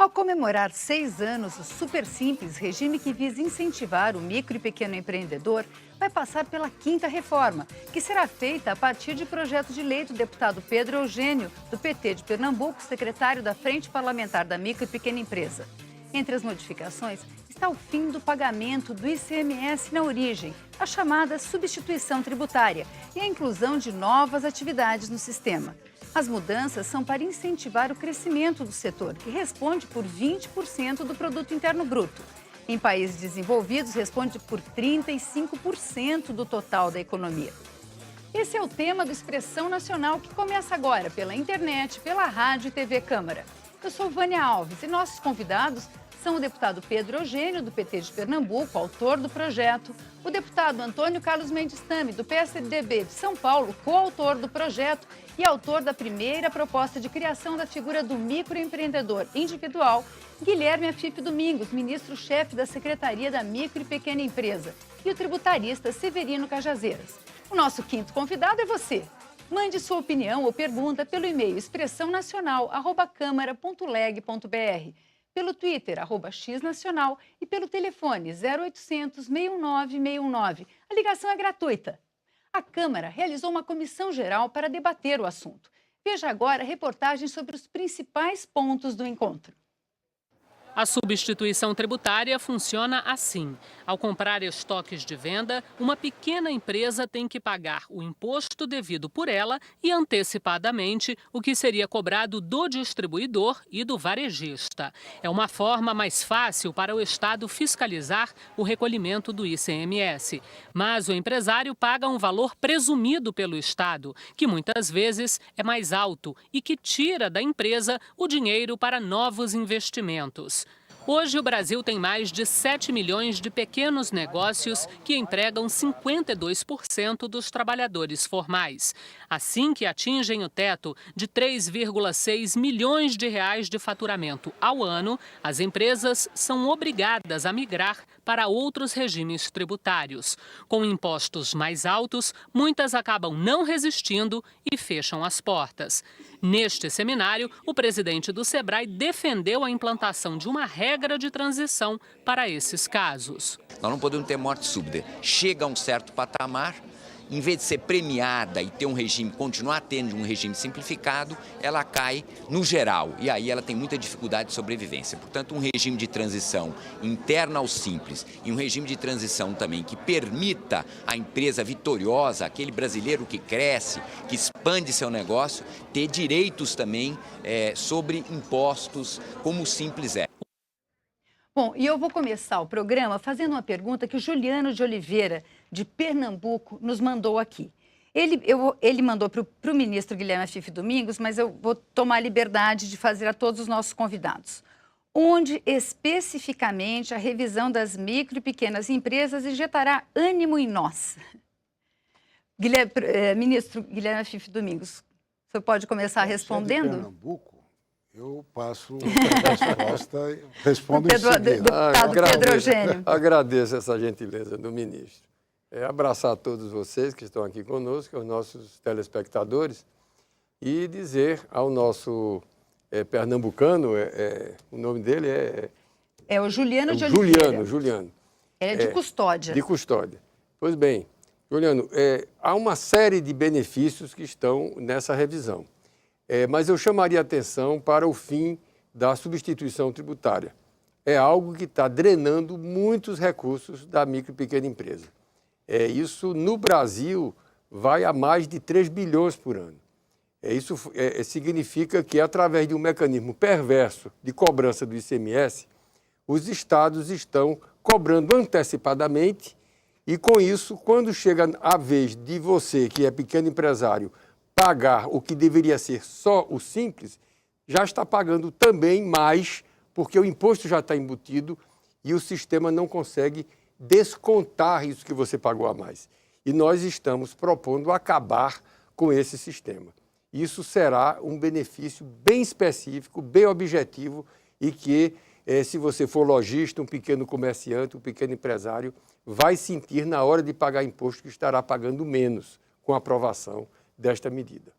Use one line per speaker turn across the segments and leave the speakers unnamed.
Ao comemorar 6 anos, o Super Simples, regime que visa incentivar o micro e pequeno empreendedor, vai passar pela 5ª reforma, que será feita a partir de projeto de lei do deputado Pedro Eugênio, do PT de Pernambuco, secretário da Frente Parlamentar da Micro e Pequena Empresa. Entre as modificações está o fim do pagamento do ICMS na origem, a chamada substituição tributária, e a inclusão de novas atividades no sistema. As mudanças são para incentivar o crescimento do setor, que responde por 20% do produto interno bruto. Em países desenvolvidos, responde por 35% do total da economia. Esse é o tema do Expressão Nacional, que começa agora pela internet, pela rádio e TV Câmara. Eu sou Vânia Alves e nossos convidados são o deputado Pedro Eugênio, do PT de Pernambuco, autor do projeto, o deputado Antônio Carlos Mendes Tame, do PSDB de São Paulo, coautor do projeto e autor da primeira proposta de criação da figura do microempreendedor individual, Guilherme Afife Domingos, ministro-chefe da Secretaria da Micro e Pequena Empresa, e o tributarista Severino Cajazeiras. O nosso 5º convidado é você. Mande sua opinião ou pergunta pelo e-mail expressãonacional@câmara.leg.br, pelo Twitter, @xnacional, e pelo telefone 0800 69 619. A ligação é gratuita. A Câmara realizou uma comissão geral para debater o assunto. Veja agora a reportagem sobre os principais pontos do encontro.
A substituição tributária funciona assim. Ao comprar estoques de venda, uma pequena empresa tem que pagar o imposto devido por ela e antecipadamente o que seria cobrado do distribuidor e do varejista. É uma forma mais fácil para o Estado fiscalizar o recolhimento do ICMS. Mas o empresário paga um valor presumido pelo Estado, que muitas vezes é mais alto e que tira da empresa o dinheiro para novos investimentos. Hoje, o Brasil tem mais de 7 milhões de pequenos negócios que empregam 52% dos trabalhadores formais. Assim que atingem o teto de 3,6 milhões de reais de faturamento ao ano, as empresas são obrigadas a migrar para outros regimes tributários. Com impostos mais altos, muitas acabam não resistindo e fecham as portas. Neste seminário, o presidente do Sebrae defendeu a implantação de uma regra de transição para esses casos.
Nós não podemos ter morte súbita. Chega a um certo patamar, em vez de ser premiada e ter um regime, continuar tendo um regime simplificado, ela cai no geral e aí ela tem muita dificuldade de sobrevivência. Portanto, um regime de transição interno ao simples e um regime de transição também que permita à empresa vitoriosa, aquele brasileiro que cresce, que expande seu negócio, ter direitos também sobre impostos, como o simples é.
Bom, e eu vou começar o programa fazendo uma pergunta que o Juliano de Oliveira, de Pernambuco, nos mandou aqui. Ele mandou para o ministro Guilherme Afife Domingos, mas eu vou tomar a liberdade de fazer a todos os nossos convidados. Onde, especificamente, a revisão das micro e pequenas empresas injetará ânimo em nós? Ministro Guilherme Afife Domingos, o senhor pode começar respondendo?
De Pernambuco, eu passo a resposta e respondo em seguida.
Deputado Pedro Eugênio.
Agradeço essa gentileza do ministro. Abraçar todos vocês que estão aqui conosco, aos nossos telespectadores, e dizer ao nosso pernambucano, o nome dele
é o Juliano de Oliveira.
Juliano.
É de Custódia.
De Custódia. Pois bem, Juliano, há uma série de benefícios que estão nessa revisão. Mas eu chamaria a atenção para o fim da substituição tributária. É algo que está drenando muitos recursos da micro e pequena empresa. Isso, no Brasil, vai a mais de 3 bilhões por ano. Isso significa que, através de um mecanismo perverso de cobrança do ICMS, os estados estão cobrando antecipadamente e, com isso, quando chega a vez de você, que é pequeno empresário, pagar o que deveria ser só o simples, já está pagando também mais, porque o imposto já está embutido e o sistema não consegue descontar isso que você pagou a mais. E nós estamos propondo acabar com esse sistema. Isso será um benefício bem específico, bem objetivo e que, se você for lojista, um pequeno comerciante, um pequeno empresário, vai sentir na hora de pagar imposto que estará pagando menos com a aprovação desta medida.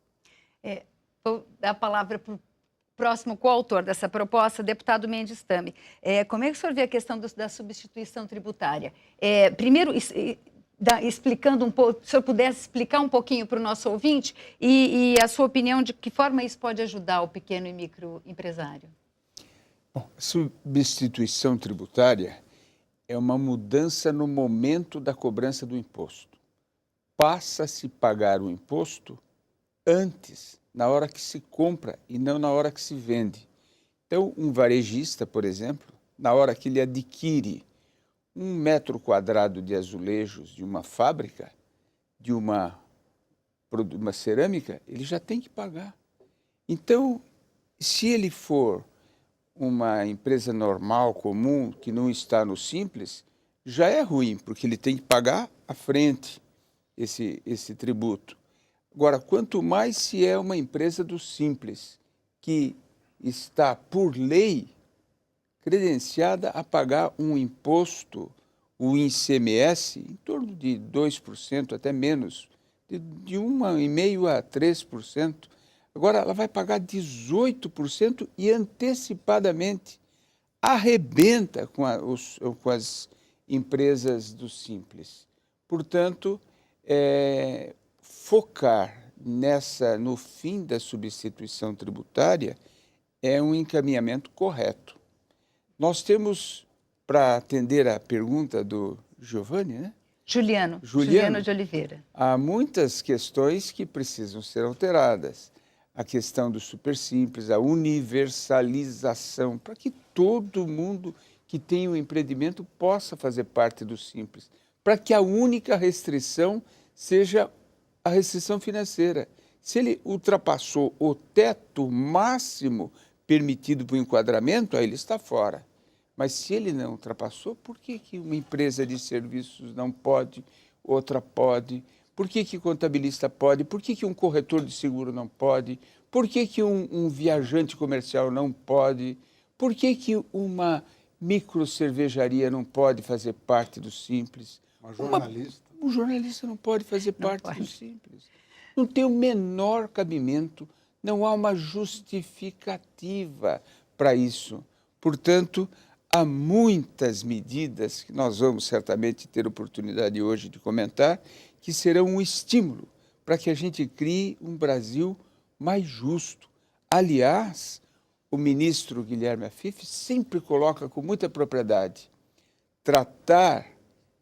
Vou dar a palavra para o próximo coautor dessa proposta, deputado Mendes Tame. Como é que o senhor vê a questão da substituição tributária? Primeiro, explicando um pouco, se o senhor pudesse explicar um pouquinho para o nosso ouvinte e a sua opinião de que forma isso pode ajudar o pequeno e microempresário.
Bom, a substituição tributária é uma mudança no momento da cobrança do imposto. Passa-se a pagar o imposto antes, na hora que se compra e não na hora que se vende. Então, um varejista, por exemplo, na hora que ele adquire 1 metro quadrado de azulejos de uma fábrica, de uma cerâmica, ele já tem que pagar. Então, se ele for uma empresa normal, comum, que não está no Simples, já é ruim, porque ele tem que pagar à frente esse tributo. Agora, quanto mais se é uma empresa do Simples, que está, por lei, credenciada a pagar um imposto, o ICMS, em torno de 2%, até menos, de 1,5% a 3%. Agora, ela vai pagar 18% e antecipadamente arrebenta com as empresas do Simples. Portanto, focar no fim da substituição tributária é um encaminhamento correto. Nós temos, para atender a pergunta do Giovanni, né?
Juliano de Oliveira.
Há muitas questões que precisam ser alteradas. A questão do super simples, a universalização, para que todo mundo que tem um empreendimento possa fazer parte do simples, para que a única restrição seja a restrição financeira. Se ele ultrapassou o teto máximo permitido para o enquadramento, aí ele está fora. Mas se ele não ultrapassou, por que uma empresa de serviços não pode, outra pode? Por que contabilista pode? Por que um corretor de seguro não pode? Por que um viajante comercial não pode? Por que uma microcervejaria não pode fazer parte do Simples?
Uma jornalista.
Um jornalista não pode fazer parte do Simples. Não tem o menor cabimento, não há uma justificativa para isso. Portanto, há muitas medidas que nós vamos certamente ter oportunidade hoje de comentar, que serão um estímulo para que a gente crie um Brasil mais justo. Aliás, o ministro Guilherme Afif sempre coloca com muita propriedade: tratar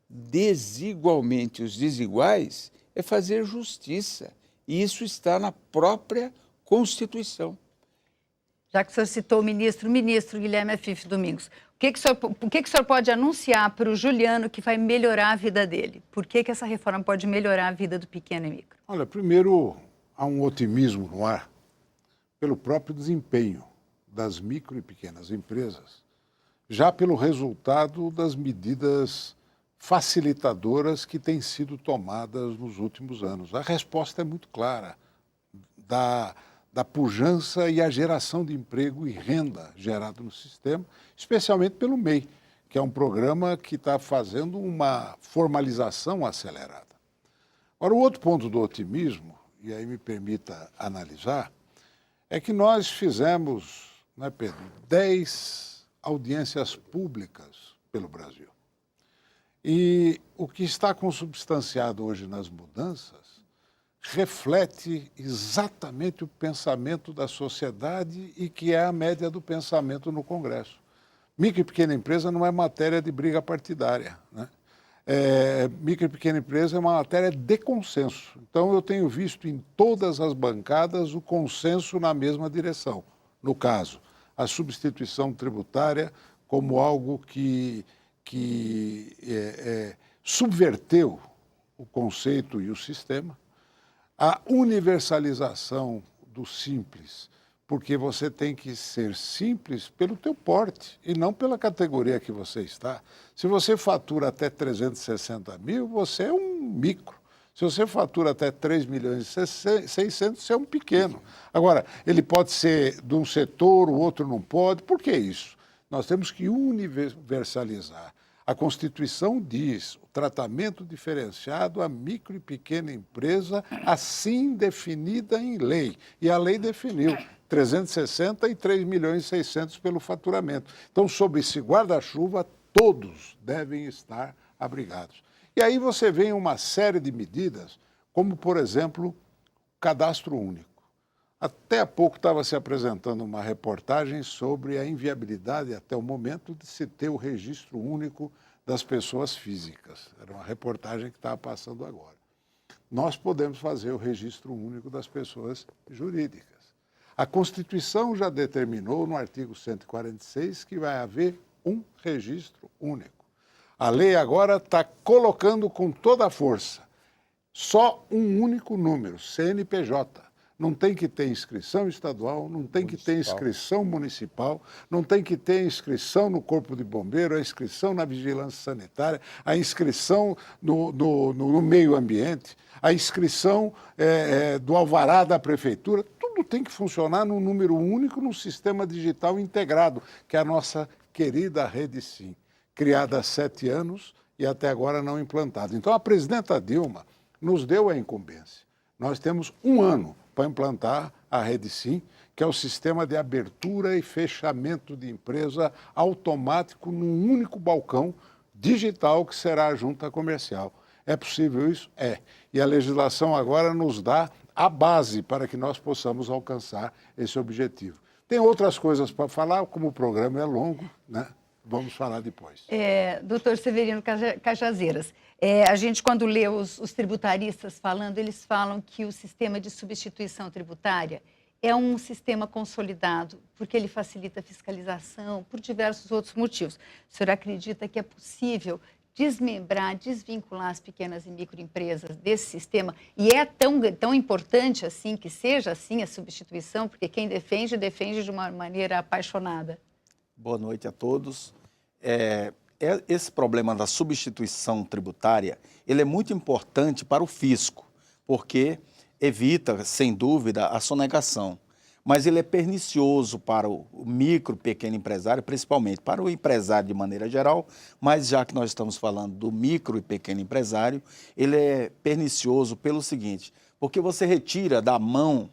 desigualmente os desiguais é fazer justiça. E isso está na própria Constituição.
Já que o senhor citou o ministro Guilherme Afif Domingos, o que o senhor pode anunciar para o Juliano que vai melhorar a vida dele? Por que essa reforma pode melhorar a vida do pequeno e micro?
Olha, primeiro, há um otimismo no ar pelo próprio desempenho das micro e pequenas empresas, já pelo resultado das medidas facilitadoras que têm sido tomadas nos últimos anos. A resposta é muito clara, da pujança e a geração de emprego e renda gerado no sistema, especialmente pelo MEI, que é um programa que está fazendo uma formalização acelerada. Agora, o outro ponto do otimismo, e aí me permita analisar, é que nós fizemos, né, Pedro, 10 audiências públicas pelo Brasil. E o que está consubstanciado hoje nas mudanças reflete exatamente o pensamento da sociedade e que é a média do pensamento no Congresso. Micro e pequena empresa não é matéria de briga partidária, né? Micro e pequena empresa é uma matéria de consenso. Então, eu tenho visto em todas as bancadas o consenso na mesma direção. No caso, a substituição tributária como algo que subverteu o conceito e o sistema, a universalização do simples, porque você tem que ser simples pelo teu porte e não pela categoria que você está. Se você fatura até 360 mil, você é um micro. Se você fatura até 3 milhões e 600, você é um pequeno. Agora, ele pode ser de um setor, o outro não pode. Por que isso? Nós temos que universalizar. A Constituição diz o tratamento diferenciado à micro e pequena empresa, assim definida em lei. E a lei definiu 360 e 3.600.000 pelo faturamento. Então, sob esse guarda-chuva, todos devem estar abrigados. E aí você vê uma série de medidas, como, por exemplo, o cadastro único. Até há pouco estava se apresentando uma reportagem sobre a inviabilidade, até o momento, de se ter o registro único das pessoas físicas. Era uma reportagem que estava passando agora. Nós podemos fazer o registro único das pessoas jurídicas. A Constituição já determinou, no artigo 146, que vai haver um registro único. A lei agora está colocando com toda a força só um único número, CNPJ. Não tem que ter inscrição estadual, não tem que ter inscrição municipal, não tem que ter inscrição no Corpo de Bombeiro, a inscrição na Vigilância Sanitária, a inscrição no meio ambiente, a inscrição do alvará da prefeitura. Tudo tem que funcionar num número único, num sistema digital integrado, que é a nossa querida Rede Sim, criada há 7 anos e até agora não implantada. Então, a presidenta Dilma nos deu a incumbência. Nós temos 1 ano para implantar a Rede Sim, que é o sistema de abertura e fechamento de empresa automático num único balcão digital que será a junta comercial. É possível isso? É. E a legislação agora nos dá a base para que nós possamos alcançar esse objetivo. Tem outras coisas para falar, como o programa é longo, né? Vamos falar depois.
Doutor Severino Cajazeiras, a gente, quando lê os tributaristas falando, eles falam que o sistema de substituição tributária é um sistema consolidado, porque ele facilita a fiscalização, por diversos outros motivos. O senhor acredita que é possível desmembrar, desvincular as pequenas e microempresas desse sistema? E é tão importante assim que seja assim a substituição, porque quem defende de uma maneira apaixonada.
Boa noite a todos. Esse problema da substituição tributária, ele é muito importante para o fisco, porque evita, sem dúvida, a sonegação. Mas ele é pernicioso para o micro, pequeno empresário, principalmente para o empresário de maneira geral, mas já que nós estamos falando do micro e pequeno empresário, ele é pernicioso pelo seguinte, porque você retira da mão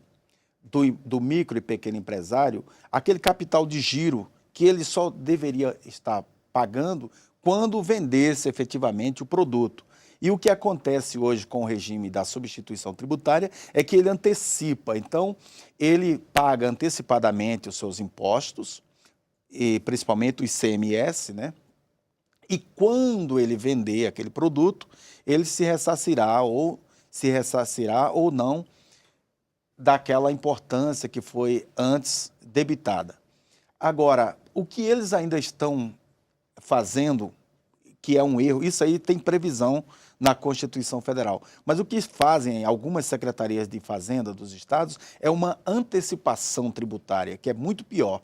do micro e pequeno empresário aquele capital de giro que ele só deveria estar pagando quando vendesse efetivamente o produto. E o que acontece hoje com o regime da substituição tributária é que ele antecipa. Então, ele paga antecipadamente os seus impostos, e principalmente o ICMS, né? E quando ele vender aquele produto, ele se ressarcirá ou não daquela importância que foi antes debitada. Agora, o que eles ainda estão fazendo, que é um erro, isso aí tem previsão na Constituição Federal. Mas o que fazem algumas secretarias de Fazenda dos estados é uma antecipação tributária, que é muito pior,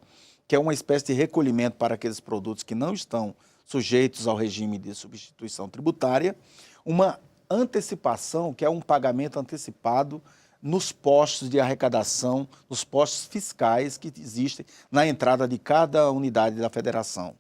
que é uma espécie de recolhimento para aqueles produtos que não estão sujeitos ao regime de substituição tributária, uma antecipação, que é um pagamento antecipado nos postos de arrecadação, nos postos fiscais que existem na entrada de cada unidade da federação.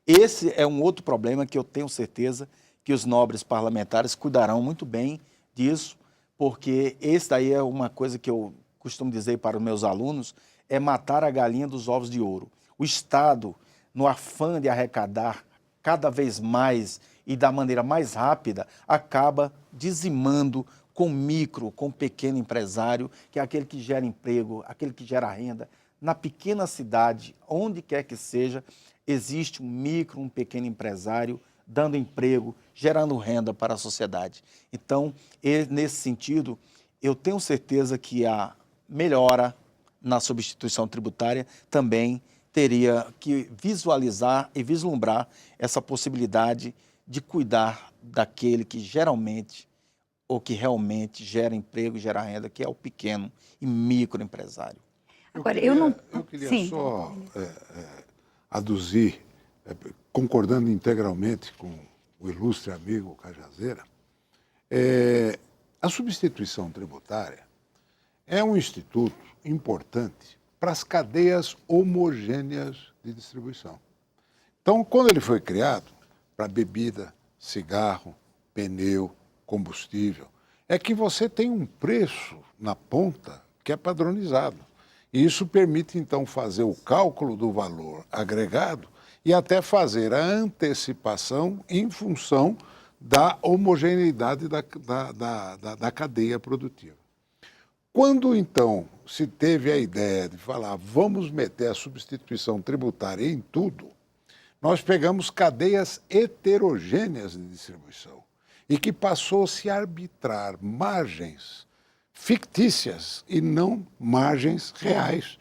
Esse é um outro problema que eu tenho certeza que os nobres parlamentares cuidarão muito bem disso, porque esse daí é uma coisa que eu costumo dizer para os meus alunos, é matar a galinha dos ovos de ouro. O Estado, no afã de arrecadar cada vez mais e da maneira mais rápida, acaba dizimando com micro, com pequeno empresário, que é aquele que gera emprego, aquele que gera renda. Na pequena cidade, onde quer que seja, existe um micro, um pequeno empresário dando emprego, gerando renda para a sociedade. Então, nesse sentido, eu tenho certeza que a melhora na substituição tributária também teria que visualizar e vislumbrar essa possibilidade de cuidar daquele que geralmente ou que realmente gera emprego e gera renda, que é o pequeno e microempresário.
Agora, eu
queria
Sim.
só aduzir, concordando integralmente com o ilustre amigo Cajazeira, a substituição tributária é um instituto importante para as cadeias homogêneas de distribuição. Então, quando ele foi criado, para bebida, cigarro, pneu, combustível, é que você tem um preço na ponta que é padronizado. E isso permite, então, fazer o cálculo do valor agregado e até fazer a antecipação em função da homogeneidade da cadeia produtiva. Quando, então, se teve a ideia de falar vamos meter a substituição tributária em tudo, nós pegamos cadeias heterogêneas de distribuição e que passou-se a arbitrar margens fictícias e não margens reais,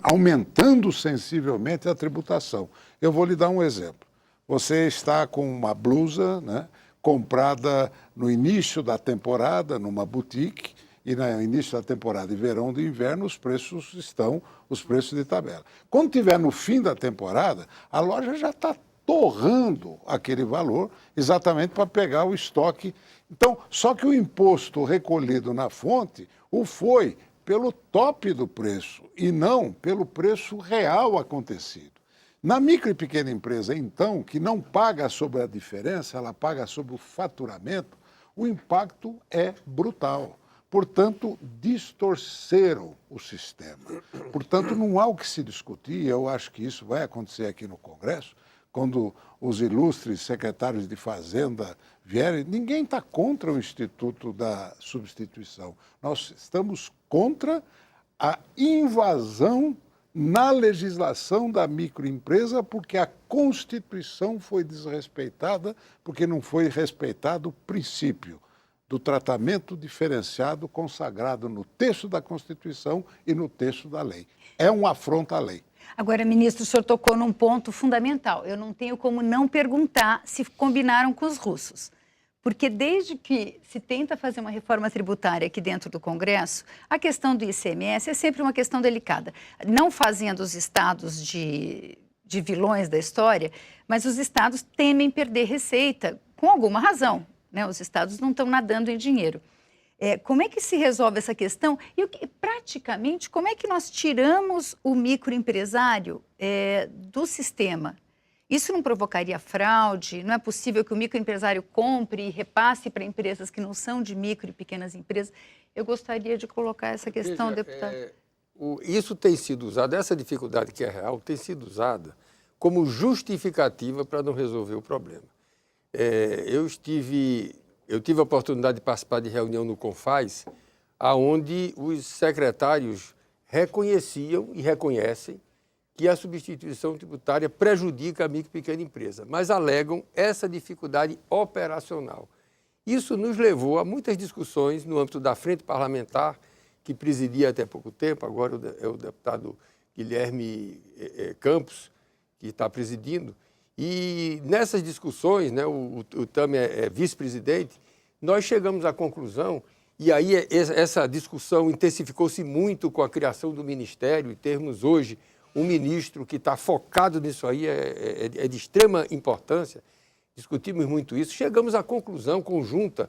aumentando sensivelmente a tributação. Eu vou lhe dar um exemplo. Você está com uma blusa, né, comprada no início da temporada, numa boutique, e no início da temporada de verão, de inverno, os preços de tabela. Quando tiver no fim da temporada, a loja já está torrando aquele valor exatamente para pegar o estoque. Então, só que o imposto recolhido na fonte foi pelo top do preço e não pelo preço real acontecido. Na micro e pequena empresa, então, que não paga sobre a diferença, ela paga sobre o faturamento, o impacto é brutal. Portanto, distorceram o sistema. Portanto, não há o que se discutir, eu acho que isso vai acontecer aqui no Congresso, quando os ilustres secretários de Fazenda vierem, ninguém está contra o Instituto da Substituição. Nós estamos contra a invasão na legislação da microempresa, porque a Constituição foi desrespeitada, porque não foi respeitado o princípio do tratamento diferenciado consagrado no texto da Constituição e no texto da lei. É uma afronta à lei.
Agora, ministro, o senhor tocou num ponto fundamental. Eu não tenho como não perguntar se combinaram com os russos. Porque desde que se tenta fazer uma reforma tributária aqui dentro do Congresso, a questão do ICMS é sempre uma questão delicada. Não fazendo os estados de vilões da história, mas os estados temem perder receita, com alguma razão, né? Os estados não estão nadando em dinheiro. Como é que se resolve essa questão? E praticamente, como é que nós tiramos o microempresário do sistema? Isso não provocaria fraude? Não é possível que o microempresário compre e repasse para empresas que não são de micro e pequenas empresas? Eu gostaria de colocar essa questão, deputado.
Isso tem sido usado, essa dificuldade que é real, tem sido usada como justificativa para não resolver o problema. Eu tive a oportunidade de participar de reunião no Confaz, onde os secretários reconheciam e reconhecem que a substituição tributária prejudica a micro e pequena empresa, mas alegam essa dificuldade operacional. Isso nos levou a muitas discussões no âmbito da frente parlamentar, que presidia até pouco tempo, agora é o deputado Guilherme Campos, que está presidindo. E nessas discussões, né, o Tami é vice-presidente, nós chegamos à conclusão, e aí essa discussão intensificou-se muito com a criação do Ministério, e termos hoje um ministro que está focado nisso aí, é de extrema importância, discutimos muito isso, chegamos à conclusão conjunta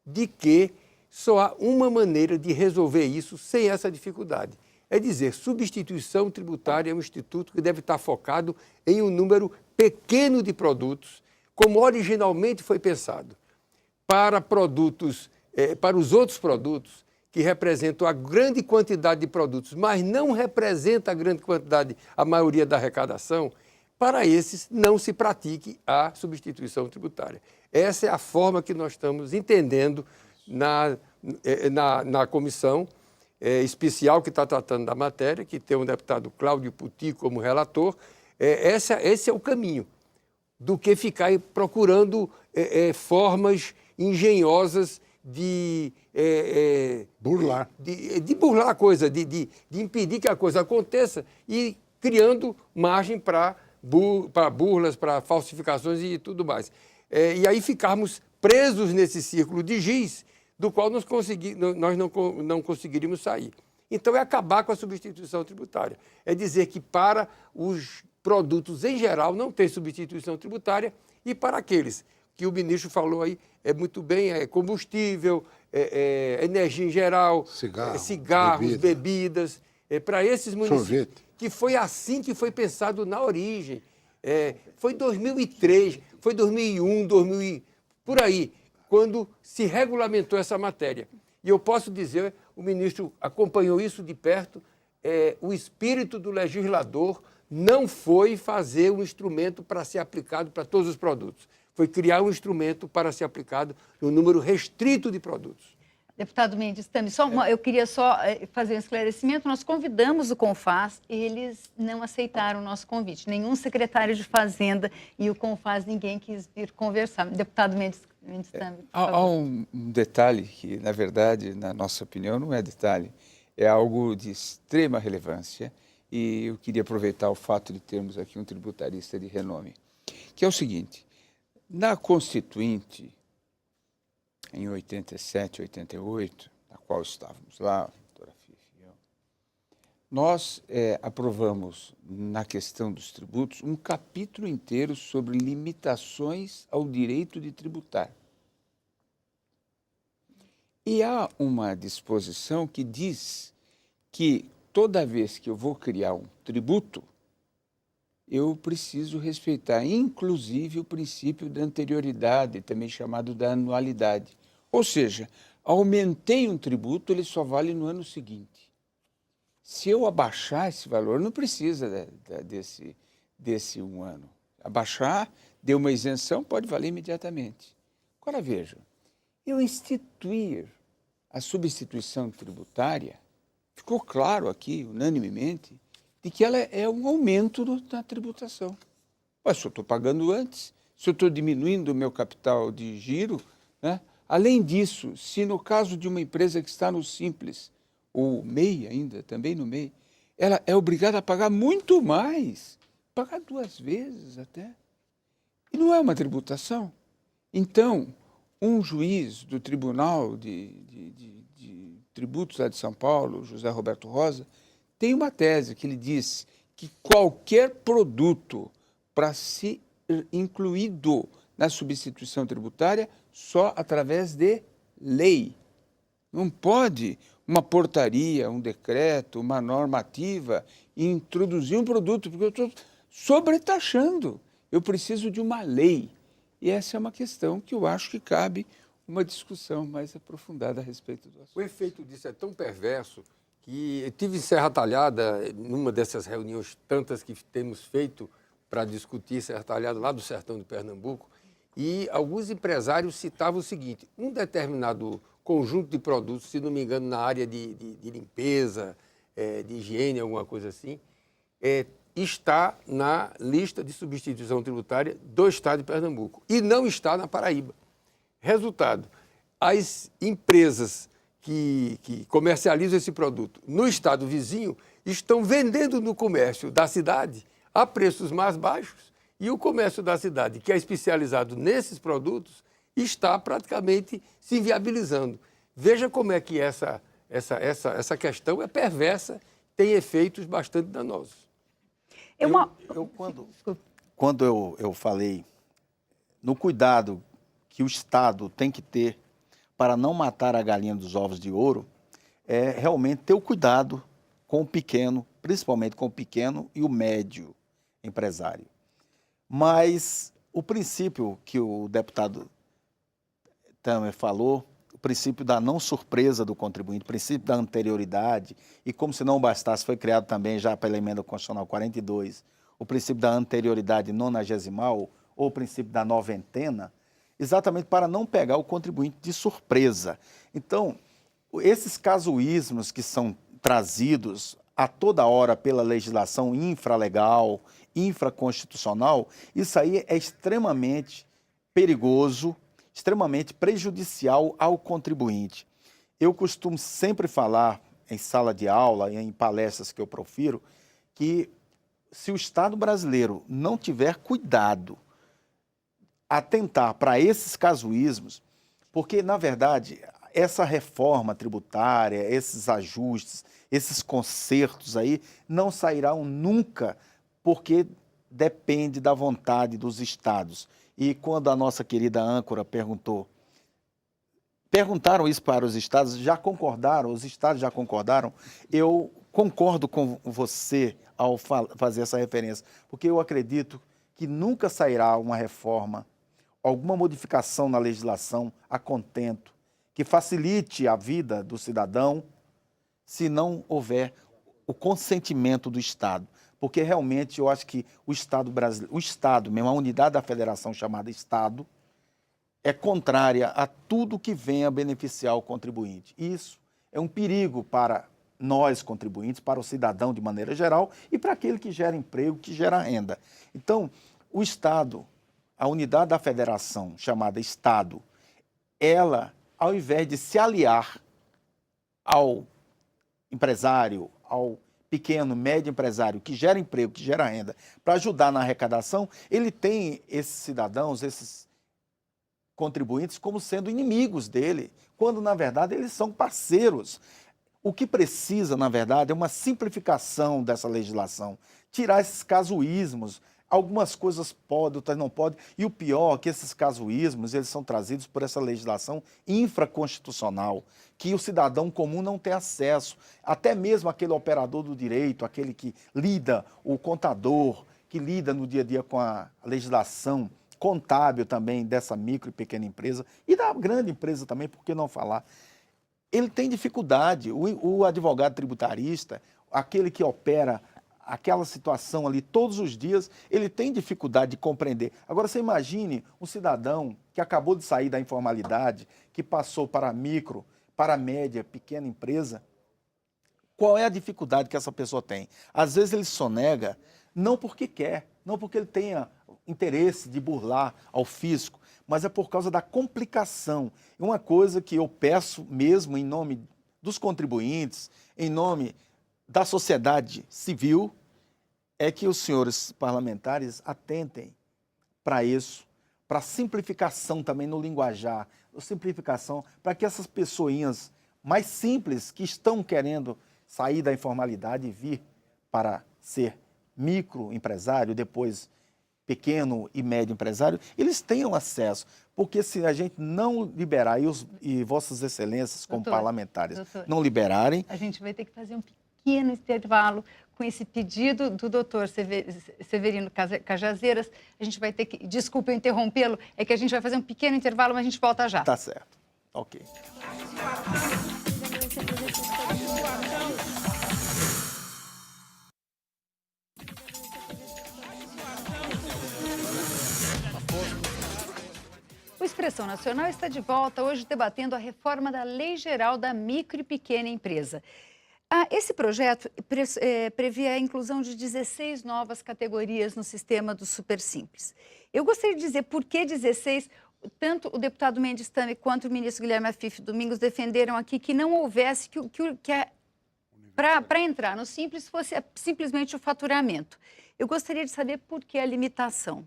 de que só há uma maneira de resolver isso sem essa dificuldade. É dizer, substituição tributária é um instituto que deve estar focado em um número pequeno de produtos, como originalmente foi pensado, para produtos, para os outros produtos que representam a grande quantidade de produtos, mas não representa a grande quantidade, a maioria da arrecadação, para esses não se pratique a substituição tributária. Essa é a forma que nós estamos entendendo na comissão especial que está tratando da matéria, que tem o deputado Cláudio Puti como relator. Esse é o caminho, do que ficar procurando formas engenhosas de
burlar.
De burlar a coisa, de impedir que a coisa aconteça e criando margem para burlas, para falsificações e tudo mais. E aí ficarmos presos nesse círculo de giz, do qual nós não conseguiríamos sair. Então, é acabar com a substituição tributária. É dizer que para os produtos em geral não tem substituição tributária e para aqueles que o ministro falou aí, muito bem, combustível, energia em geral, cigarros, bebidas, para esses municípios,
sorvete.
Que foi assim que foi pensado na origem. Foi 2003, foi 2001, 2000, por aí, quando se regulamentou essa matéria. E eu posso dizer, o ministro acompanhou isso de perto, o espírito do legislador não foi fazer um instrumento para ser aplicado para todos os produtos. Foi criar um instrumento para ser aplicado no número restrito de produtos.
Deputado Mendes, também, eu queria só fazer um esclarecimento. Nós convidamos o CONFAZ, eles não aceitaram o nosso convite. Nenhum secretário de Fazenda e o CONFAZ, ninguém quis vir conversar. Deputado Mendes também, por favor.
Há um detalhe que, na verdade, na nossa opinião, não é detalhe, é algo de extrema relevância e eu queria aproveitar o fato de termos aqui um tributarista de renome, que é o seguinte: na Constituinte, em 87, 88, na qual estávamos lá, a doutora Fifi e eu, nós aprovamos, na questão dos tributos, um capítulo inteiro sobre limitações ao direito de tributar. E há uma disposição que diz que toda vez que eu vou criar um tributo, eu preciso respeitar, inclusive, o princípio da anterioridade, também chamado da anualidade. Ou seja, aumentei um tributo, ele só vale no ano seguinte. Se eu abaixar esse valor, não precisa desse um ano. Abaixar, deu uma isenção, pode valer imediatamente. Agora, veja, eu instituir a substituição tributária, ficou claro aqui, unanimemente, de que ela é um aumento da tributação. Mas se eu estou pagando antes, se eu estou diminuindo o meu capital de giro, né? Além disso, se no caso de uma empresa que está no Simples, ou MEI ainda, também no MEI, ela é obrigada a pagar muito mais, pagar 2 vezes até. E não é uma tributação. Então, um juiz do Tribunal de Tributos lá de São Paulo, José Roberto Rosa, tem uma tese que ele diz que qualquer produto para ser incluído na substituição tributária só através de lei. Não pode uma portaria, um decreto, uma normativa introduzir um produto, porque eu estou sobretaxando. Eu preciso de uma lei. E essa é uma questão que eu acho que cabe uma discussão mais aprofundada a respeito do assunto.
O efeito disso é tão perverso que eu tive em Serra Talhada, numa dessas reuniões tantas que temos feito para discutir Serra Talhada lá do sertão de Pernambuco, e alguns empresários citavam o seguinte: um determinado conjunto de produtos, se não me engano, na área de limpeza, de higiene, alguma coisa assim, está na lista de substituição tributária do estado de Pernambuco e não está na Paraíba. Resultado, as empresas que comercializam esse produto no estado vizinho estão vendendo no comércio da cidade a preços mais baixos e o comércio da cidade, que é especializado nesses produtos, está praticamente se inviabilizando. Veja como é que essa questão é perversa, tem efeitos bastante danosos.
Quando eu falei no cuidado que o Estado tem que ter para não matar a galinha dos ovos de ouro, é realmente ter o cuidado com o pequeno, principalmente com o pequeno e o médio empresário. Mas o princípio que o deputado Temer falou, o princípio da não surpresa do contribuinte, o princípio da anterioridade, e como se não bastasse, foi criado também já pela Emenda Constitucional 42, o princípio da anterioridade nonagesimal, ou o princípio da noventena, exatamente para não pegar o contribuinte de surpresa. Então, esses casuísmos que são trazidos a toda hora pela legislação infralegal, infraconstitucional, isso aí é extremamente perigoso, extremamente prejudicial ao contribuinte. Eu costumo sempre falar em sala de aula, em palestras que eu profiro, que se o Estado brasileiro não tiver cuidado, atentar para esses casuísmos, porque, na verdade, essa reforma tributária, esses ajustes, esses consertos aí, não sairão nunca, porque depende da vontade dos estados. E quando a nossa querida âncora perguntaram isso para os estados, já concordaram, os estados já concordaram, eu concordo com você ao fazer essa referência, porque eu acredito que nunca sairá uma reforma, alguma modificação na legislação a contento, que facilite a vida do cidadão, se não houver o consentimento do Estado. Porque realmente eu acho que o Estado brasileiro, o Estado mesmo, a unidade da federação chamada Estado, é contrária a tudo que venha beneficiar o contribuinte. Isso é um perigo para nós, contribuintes, para o cidadão de maneira geral e para aquele que gera emprego, que gera renda. Então, o Estado, a unidade da federação chamada Estado, ela, ao invés de se aliar ao empresário, ao pequeno, médio empresário que gera emprego, que gera renda, para ajudar na arrecadação, ele tem esses cidadãos, esses contribuintes como sendo inimigos dele, quando na verdade eles são parceiros. O que precisa, na verdade, é uma simplificação dessa legislação, tirar esses casuísmos. Algumas coisas podem, outras não podem, e o pior é que esses casuísmos eles são trazidos por essa legislação infraconstitucional, que o cidadão comum não tem acesso, até mesmo aquele operador do direito, aquele que lida, o contador, que lida no dia a dia com a legislação contábil também dessa micro e pequena empresa, e da grande empresa também, por que não falar? Ele tem dificuldade, o advogado tributarista, aquele que opera aquela situação ali todos os dias, ele tem dificuldade de compreender. Agora, você imagine um cidadão que acabou de sair da informalidade, que passou para a micro, para a média, pequena empresa, qual é a dificuldade que essa pessoa tem? Às vezes ele sonega, não porque quer, não porque ele tenha interesse de burlar ao fisco, mas é por causa da complicação. E uma coisa que eu peço mesmo em nome dos contribuintes, em nome da sociedade civil, é que os senhores parlamentares atentem para isso, para simplificação também no linguajar, simplificação para que essas pessoinhas mais simples que estão querendo sair da informalidade e vir para ser microempresário, depois pequeno e médio empresário, eles tenham acesso. Porque se a gente não liberar, e vossas excelências como parlamentares não liberarem...
A gente vai ter que fazer um pequeno intervalo com esse pedido do doutor Severino Cajazeiras. A gente vai ter que... Desculpe eu interrompê-lo, é que a gente vai fazer um pequeno intervalo, mas a gente volta já.
Tá certo. Ok.
O Expressão Nacional está de volta hoje debatendo a reforma da Lei Geral da Micro e Pequena Empresa. Esse projeto prevê a inclusão de 16 novas categorias no sistema do Super Simples. Eu gostaria de dizer por que 16. Tanto o deputado Mendes Tame quanto o ministro Guilherme Afif Domingos defenderam aqui que não houvesse, para entrar no Simples fosse simplesmente o faturamento. Eu gostaria de saber por que a limitação.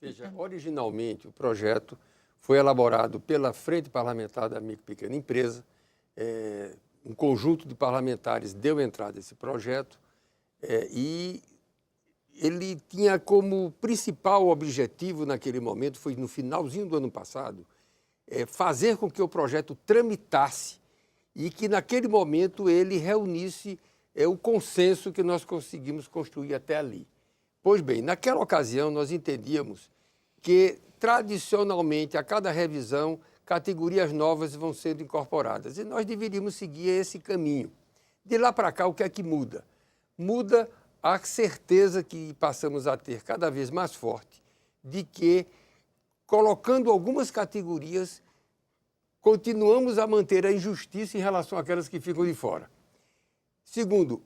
Veja, originalmente o projeto foi elaborado pela Frente Parlamentar da Micro e Pequena Empresa. Um conjunto de parlamentares deu entrada a esse projeto e ele tinha como principal objetivo naquele momento, foi no finalzinho do ano passado, fazer com que o projeto tramitasse e que naquele momento ele reunisse o consenso que nós conseguimos construir até ali. Pois bem, naquela ocasião nós entendíamos que tradicionalmente a cada revisão categorias novas vão sendo incorporadas e nós deveríamos seguir esse caminho. De lá para cá, o que é que muda? Muda a certeza que passamos a ter cada vez mais forte de que, colocando algumas categorias, continuamos a manter a injustiça em relação àquelas que ficam de fora. Segundo,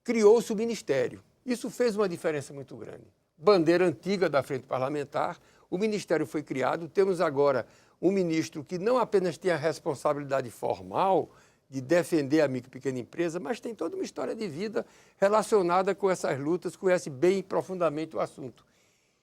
criou-se o Ministério. Isso fez uma diferença muito grande. Bandeira antiga da Frente Parlamentar, o Ministério foi criado, temos agora um ministro que não apenas tem a responsabilidade formal de defender a micro e pequena empresa, mas tem toda uma história de vida relacionada com essas lutas, conhece bem profundamente o assunto.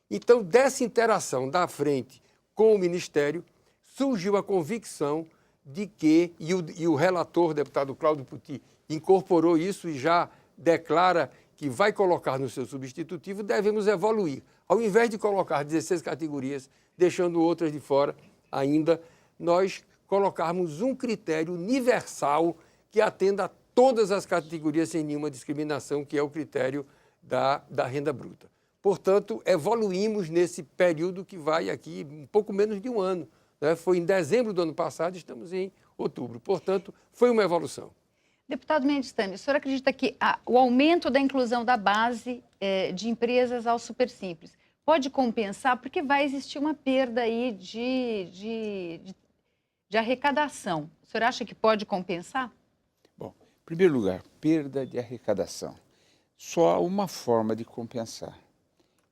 Então, dessa interação da frente com o Ministério, surgiu a convicção de que, e o relator, o deputado Cláudio Puti, incorporou isso e já declara que vai colocar no seu substitutivo, devemos evoluir. Ao invés de colocar 16 categorias, deixando outras de fora, ainda nós colocarmos um critério universal que atenda a todas as categorias sem nenhuma discriminação, que é o critério da renda bruta. Portanto, evoluímos nesse período que vai aqui um pouco menos de um ano, né? Foi em dezembro do ano passado, estamos em outubro. Portanto, foi uma evolução.
Deputado Mendes Tani, o senhor acredita que o aumento da inclusão da base de empresas ao Super Simples pode compensar? Porque vai existir uma perda aí de arrecadação. O senhor acha que pode compensar?
Bom, em primeiro lugar, perda de arrecadação. Só há uma forma de compensar,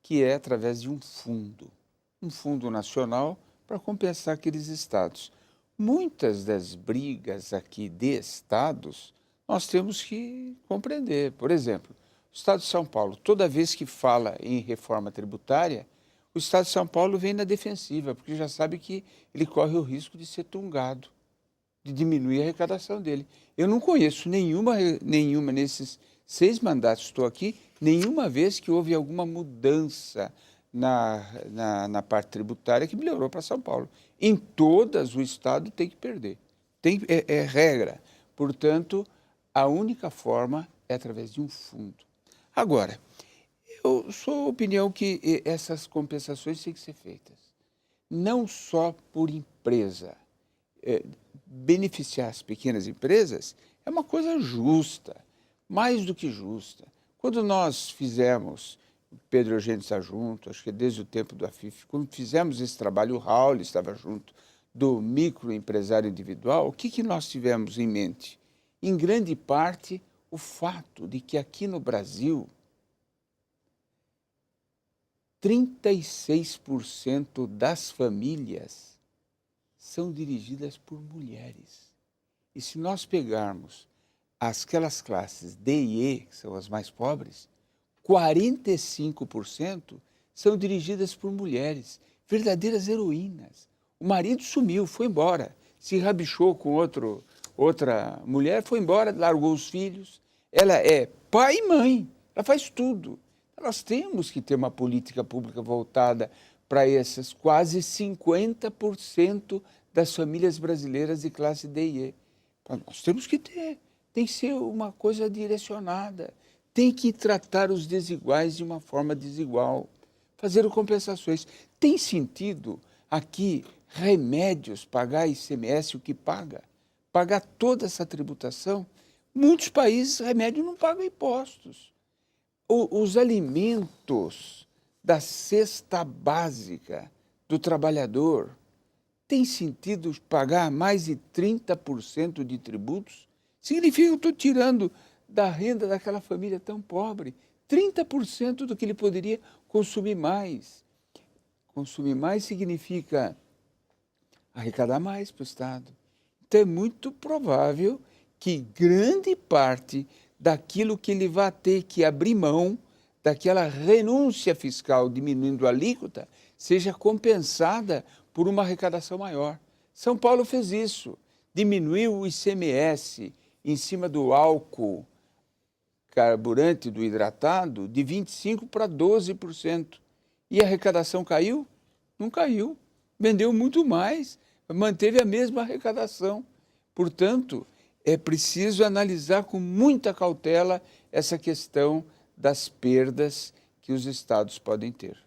que é através de um fundo nacional para compensar aqueles estados. Muitas das brigas aqui de estados, nós temos que compreender. Por exemplo, o Estado de São Paulo, toda vez que fala em reforma tributária, o Estado de São Paulo vem na defensiva, porque já sabe que ele corre o risco de ser tungado, de diminuir a arrecadação dele. Eu não conheço nenhuma nesses 6 mandatos que estou aqui, nenhuma vez que houve alguma mudança na parte tributária que melhorou para São Paulo. Em todas, o Estado tem que perder. É regra. Portanto, a única forma é através de um fundo. Agora, eu sou a opinião que essas compensações têm que ser feitas. Não só por empresa. Beneficiar as pequenas empresas é uma coisa justa, mais do que justa. Quando nós fizemos, Pedro Eugênio está junto, acho que desde o tempo do AFIF, quando fizemos esse trabalho, o Raul estava junto, do microempresário individual, o que nós tivemos em mente? Em grande parte, o fato de que aqui no Brasil, 36% das famílias são dirigidas por mulheres. E se nós pegarmos aquelas classes D e E, que são as mais pobres, 45% são dirigidas por mulheres, verdadeiras heroínas. O marido sumiu, foi embora, se rabichou com outra mulher, foi embora, largou os filhos. Ela é pai e mãe, ela faz tudo. Nós temos que ter uma política pública voltada para essas quase 50% das famílias brasileiras de classe D e E. Nós temos que ter, tem que ser uma coisa direcionada, tem que tratar os desiguais de uma forma desigual, fazer compensações. Tem sentido aqui remédios pagar ICMS o que paga? Pagar toda essa tributação? Muitos países, remédio não pagam impostos. Os alimentos da cesta básica do trabalhador, tem sentido pagar mais de 30% de tributos? Significa que eu estou tirando da renda daquela família tão pobre 30% do que ele poderia consumir mais. Consumir mais significa arrecadar mais para o Estado. Então é muito provável que grande parte daquilo que ele vai ter que abrir mão, daquela renúncia fiscal diminuindo a alíquota, seja compensada por uma arrecadação maior. São Paulo fez isso, diminuiu o ICMS em cima do álcool carburante do hidratado de 25% para 12%. E a arrecadação caiu? Não caiu. Vendeu muito mais, manteve a mesma arrecadação. Portanto, é preciso analisar com muita cautela essa questão das perdas que os estados podem ter.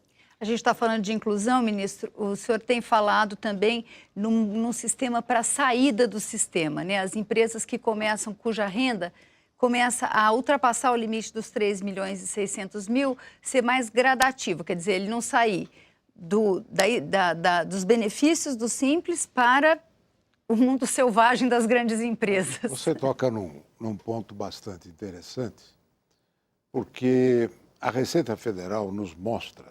A gente está falando de inclusão, ministro. O senhor tem falado também num sistema para a saída do sistema, né? As empresas que começam, cuja renda começa a ultrapassar o limite dos 3.600.000, ser mais gradativo, quer dizer, ele não sair dos benefícios do Simples para o mundo selvagem das grandes empresas.
Você toca num ponto bastante interessante, porque a Receita Federal nos mostra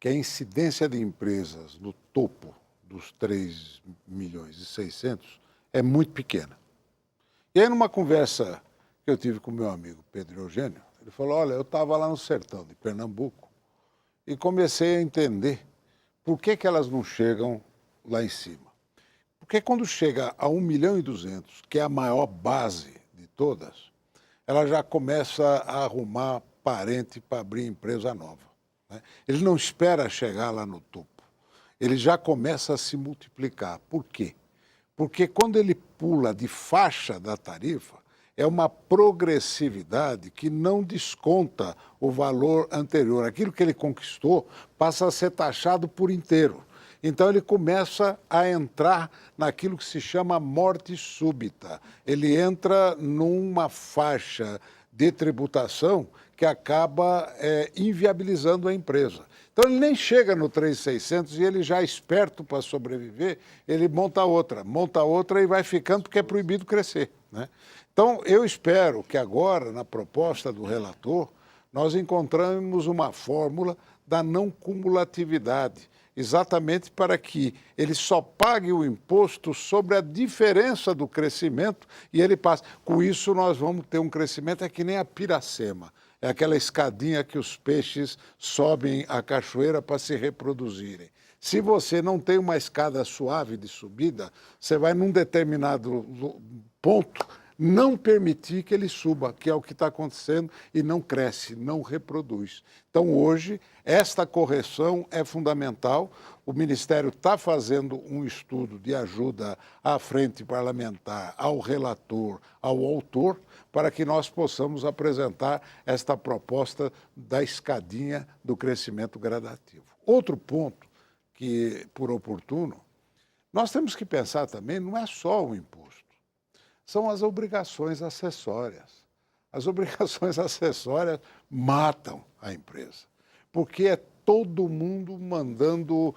que a incidência de empresas no topo dos 3.600.000 é muito pequena. E aí, numa conversa que eu tive com meu amigo Pedro Eugênio, ele falou, olha, eu estava lá no sertão de Pernambuco e comecei a entender por que elas não chegam lá em cima. Porque quando chega a 1.200.000, que é a maior base de todas, ela já começa a arrumar parente para abrir empresa nova. Ele não espera chegar lá no topo. Ele já começa a se multiplicar. Por quê? Porque quando ele pula de faixa da tarifa, é uma progressividade que não desconta o valor anterior. Aquilo que ele conquistou passa a ser taxado por inteiro. Então ele começa a entrar naquilo que se chama morte súbita. Ele entra numa faixa de tributação que acaba inviabilizando a empresa. Então ele nem chega no 3.600 e ele já esperto para sobreviver, ele monta outra e vai ficando porque é proibido crescer, né? Então eu espero que agora, na proposta do relator, nós encontramos uma fórmula da não cumulatividade, exatamente para que ele só pague o imposto sobre a diferença do crescimento e ele passe. Com isso nós vamos ter um crescimento, é que nem a piracema. É aquela escadinha que os peixes sobem a cachoeira para se reproduzirem. Se você não tem uma escada suave de subida, você vai num determinado ponto não permitir que ele suba, que é o que está acontecendo, e não cresce, não reproduz. Então, hoje, esta correção é fundamental. O Ministério está fazendo um estudo de ajuda à frente parlamentar, ao relator, ao autor, para que nós possamos apresentar esta proposta da escadinha do crescimento gradativo. Outro ponto que, por oportuno, nós temos que pensar também, não é só o imposto, são as obrigações acessórias. As obrigações acessórias matam a empresa, porque é todo mundo mandando,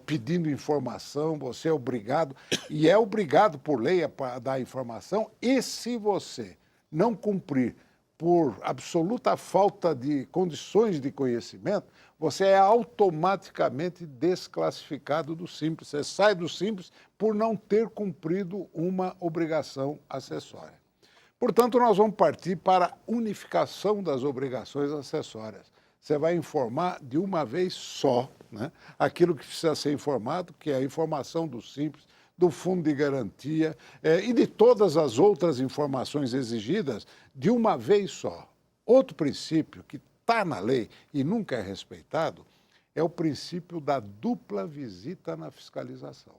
pedindo informação, você é obrigado, e é obrigado por lei a dar informação, e se você não cumprir por absoluta falta de condições de conhecimento, você é automaticamente desclassificado do Simples. Você sai do Simples por não ter cumprido uma obrigação acessória. Portanto, nós vamos partir para a unificação das obrigações acessórias. Você vai informar de uma vez só, né, aquilo que precisa ser informado, que é a informação do Simples, do Fundo de Garantia e de todas as outras informações exigidas de uma vez só. Outro princípio que está na lei e nunca é respeitado é o princípio da dupla visita na fiscalização.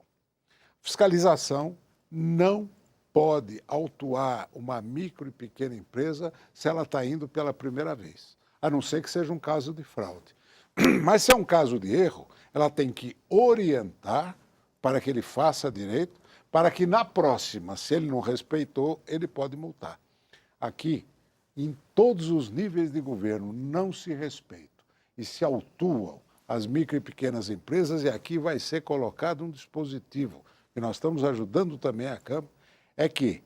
Fiscalização não pode autuar uma micro e pequena empresa se ela está indo pela primeira vez, a não ser que seja um caso de fraude. Mas se é um caso de erro, ela tem que orientar para que ele faça direito, para que na próxima, se ele não respeitou, ele pode multar. Aqui, em todos os níveis de governo, não se respeitam e se autuam as micro e pequenas empresas, e aqui vai ser colocado um dispositivo, que nós estamos ajudando também a Câmara, é que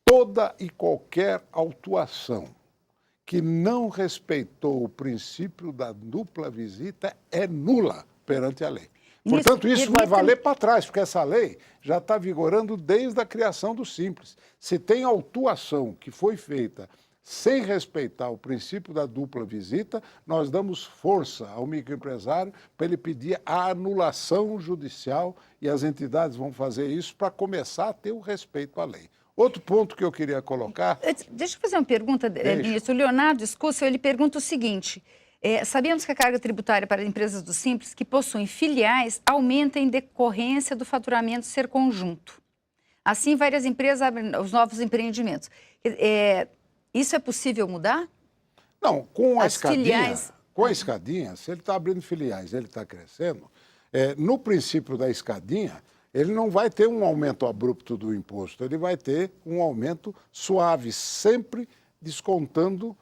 toda e qualquer autuação que não respeitou o princípio da dupla visita é nula perante a lei. Portanto, isso vai valer para trás, porque essa lei já está vigorando desde a criação do Simples. Se tem autuação que foi feita sem respeitar o princípio da dupla visita, nós damos força ao microempresário para ele pedir a anulação judicial e as entidades vão fazer isso para começar a ter o respeito à lei. Outro ponto que eu queria colocar...
Deixa eu fazer uma pergunta, ministro. O Leonardo Escúcio, ele pergunta o seguinte... sabemos que a carga tributária para empresas do Simples que possuem filiais aumenta em decorrência do faturamento ser conjunto. Assim, várias empresas abrem os novos empreendimentos. Isso é possível mudar?
Não, com a escadinha,
filiais...
com a escadinha, se ele está abrindo filiais, ele está crescendo, no princípio da escadinha, ele não vai ter um aumento abrupto do imposto, ele vai ter um aumento suave, sempre descontando,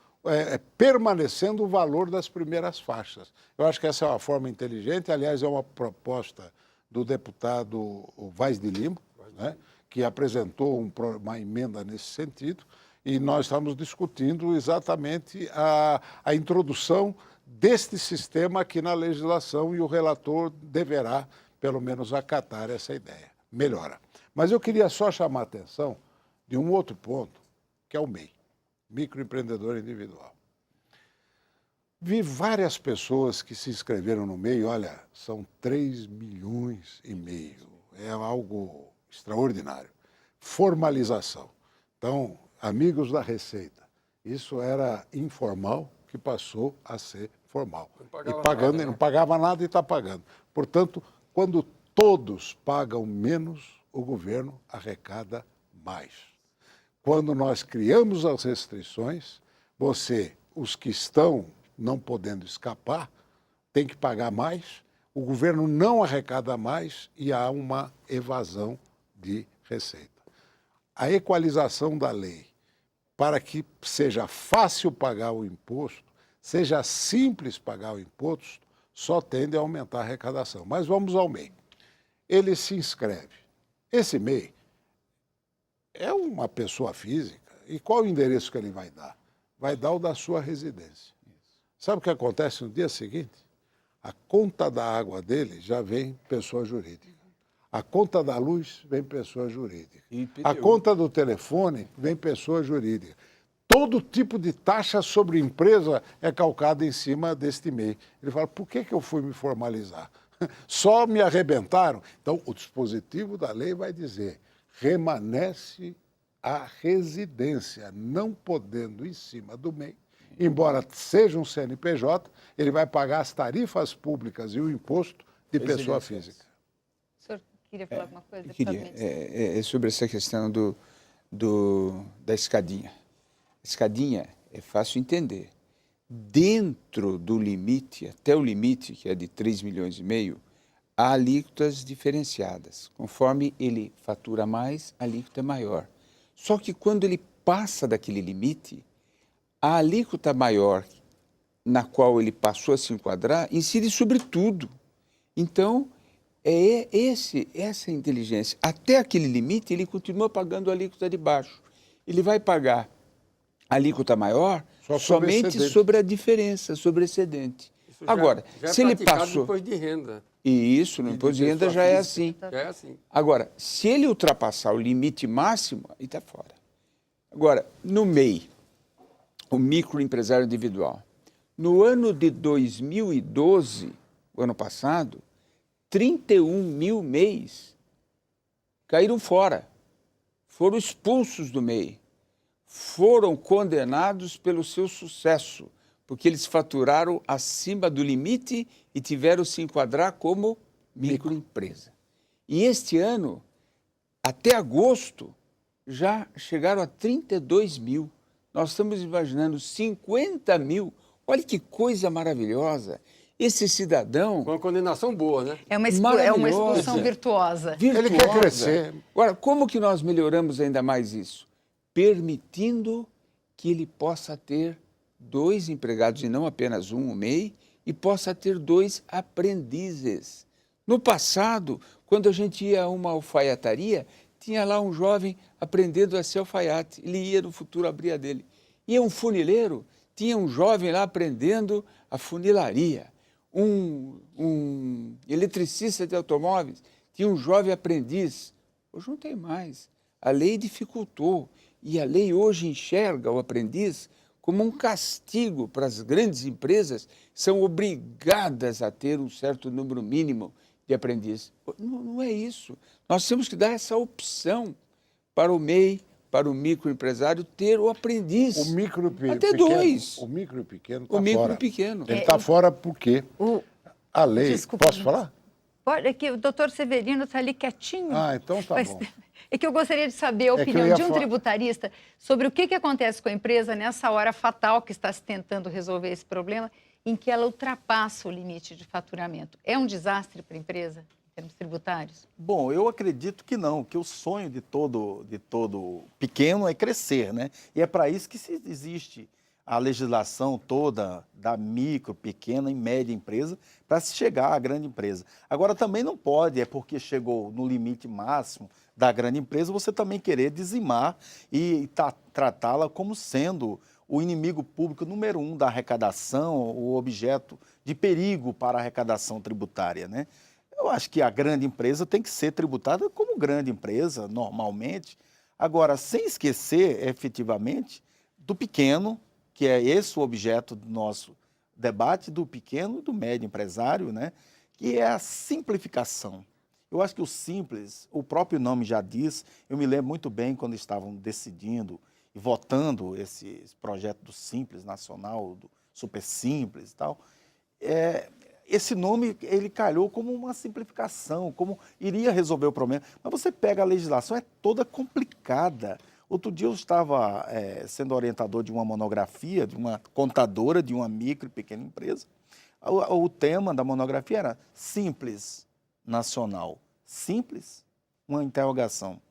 permanecendo o valor das primeiras faixas. Eu acho que essa é uma forma inteligente, aliás, é uma proposta do deputado Vaz de Lima, né, que apresentou uma emenda nesse sentido, e nós estamos discutindo exatamente a introdução deste sistema aqui na legislação e o relator deverá, pelo menos, acatar essa ideia. Melhora. Mas eu queria só chamar a atenção de um outro ponto, que é o MEI, microempreendedor individual. Vi várias pessoas que se inscreveram no MEI, olha, são 3,5 milhões, é algo extraordinário. Formalização. Então, amigos da Receita, isso era informal que passou a ser formal. E pagando, não pagava nada e está pagando. Portanto, quando todos pagam menos, o governo arrecada mais. quando nós criamos as restrições, os que estão não podendo escapar, tem que pagar mais, o governo não arrecada mais e há uma evasão de receita. A equalização da lei para que seja fácil pagar o imposto, seja simples pagar o imposto, só tende a aumentar a arrecadação. Mas vamos ao MEI. Ele se inscreve. Esse MEI é uma pessoa física. E qual o endereço que ele vai dar? Vai dar o da sua residência. Sabe o que acontece no dia seguinte? A conta da água dele já vem pessoa jurídica. A conta da luz vem pessoa jurídica. A conta do telefone vem pessoa jurídica. Todo tipo de taxa sobre empresa é calcada em cima deste MEI. Ele fala, por que eu fui me formalizar? Só me arrebentaram. Então, o dispositivo da lei vai dizer, remanesce a residência, não podendo em cima do MEI, embora seja um CNPJ, ele vai pagar as tarifas públicas e o imposto de pessoa física.
O senhor queria falar alguma coisa?
Eu queria. É sobre essa questão da escadinha. A escadinha é fácil entender. Dentro do limite, até o limite, que é de 3,5 milhões, há alíquotas diferenciadas. Conforme ele fatura mais, a alíquota é maior. Só que quando ele passa daquele limite, a alíquota maior na qual ele passou a se enquadrar incide sobre tudo. Então, é essa inteligência. Até aquele limite, ele continua pagando a alíquota de baixo. Ele vai pagar a alíquota maior somente sobre a diferença, sobre excedente.
Isso
agora,
já
se ele passou...
no imposto de renda.
E isso, no imposto de renda já é assim.
Já é assim.
Agora, se ele ultrapassar o limite máximo, aí está fora. Agora, no MEI, o microempresário individual, no ano de 2012, o ano passado, 31 mil MEIs caíram fora, foram expulsos do MEI, foram condenados pelo seu sucesso, porque eles faturaram acima do limite e tiveram se enquadrar como microempresa. E este ano, até agosto, já chegaram a 32 mil. Nós estamos imaginando 50 mil. Olha que coisa maravilhosa. Esse cidadão...
Com uma condenação boa, né?
É uma expulsão virtuosa.
Ele quer crescer.
Agora, como que nós melhoramos ainda mais isso? Permitindo que ele possa ter 2 empregados e não apenas um MEI, e possa ter 2 aprendizes. No passado, quando a gente ia a uma alfaiataria, tinha lá um jovem aprendendo a ser alfaiate. Ele ia no futuro abrir a dele. Ia um funileiro, tinha um jovem lá aprendendo a funilaria. Um eletricista de automóveis, tinha um jovem aprendiz. Hoje não tem mais. A lei dificultou. E a lei hoje enxerga o aprendiz como um castigo para as grandes empresas que são obrigadas a ter um certo número mínimo de aprendizes. Não é isso. Nós temos que dar essa opção para o MEI, para o microempresário ter o aprendiz.
O micro
até
pequeno,
2.
O micro pequeno
O
está
micro
fora.
pequeno.
Ele está fora porque a lei...
Desculpa,
Posso falar?
Pode, é que o doutor Severino está ali quietinho.
Ah, então tá bom.
É que eu gostaria de saber a opinião de um tributarista sobre o que acontece com a empresa nessa hora fatal que está se tentando resolver esse problema, em que ela ultrapassa o limite de faturamento. É um desastre para a empresa, em termos tributários?
Bom, eu acredito que não, que o sonho de todo pequeno é crescer, né? E é para isso que existe a legislação toda da micro, pequena e média empresa para se chegar à grande empresa. Agora, também não pode, é porque chegou no limite máximo da grande empresa, você também querer dizimar e tratá-la como sendo o inimigo público número 1 da arrecadação, o objeto de perigo para a arrecadação tributária, né? Eu acho que a grande empresa tem que ser tributada como grande empresa, normalmente. Agora, sem esquecer, efetivamente, do pequeno, que é esse o objeto do nosso debate, do pequeno e do médio empresário, né? Que é a simplificação. Eu acho que o simples, o próprio nome já diz, eu me lembro muito bem quando estavam decidindo e votando esse projeto do Simples Nacional, do Super Simples e tal, esse nome ele calhou como uma simplificação, como iria resolver o problema. Mas você pega a legislação, é toda complicada. Outro dia eu estava sendo orientador de uma monografia, de uma contadora de uma micro e pequena empresa. O tema da monografia era Simples Nacional. Simples? Uma interrogação.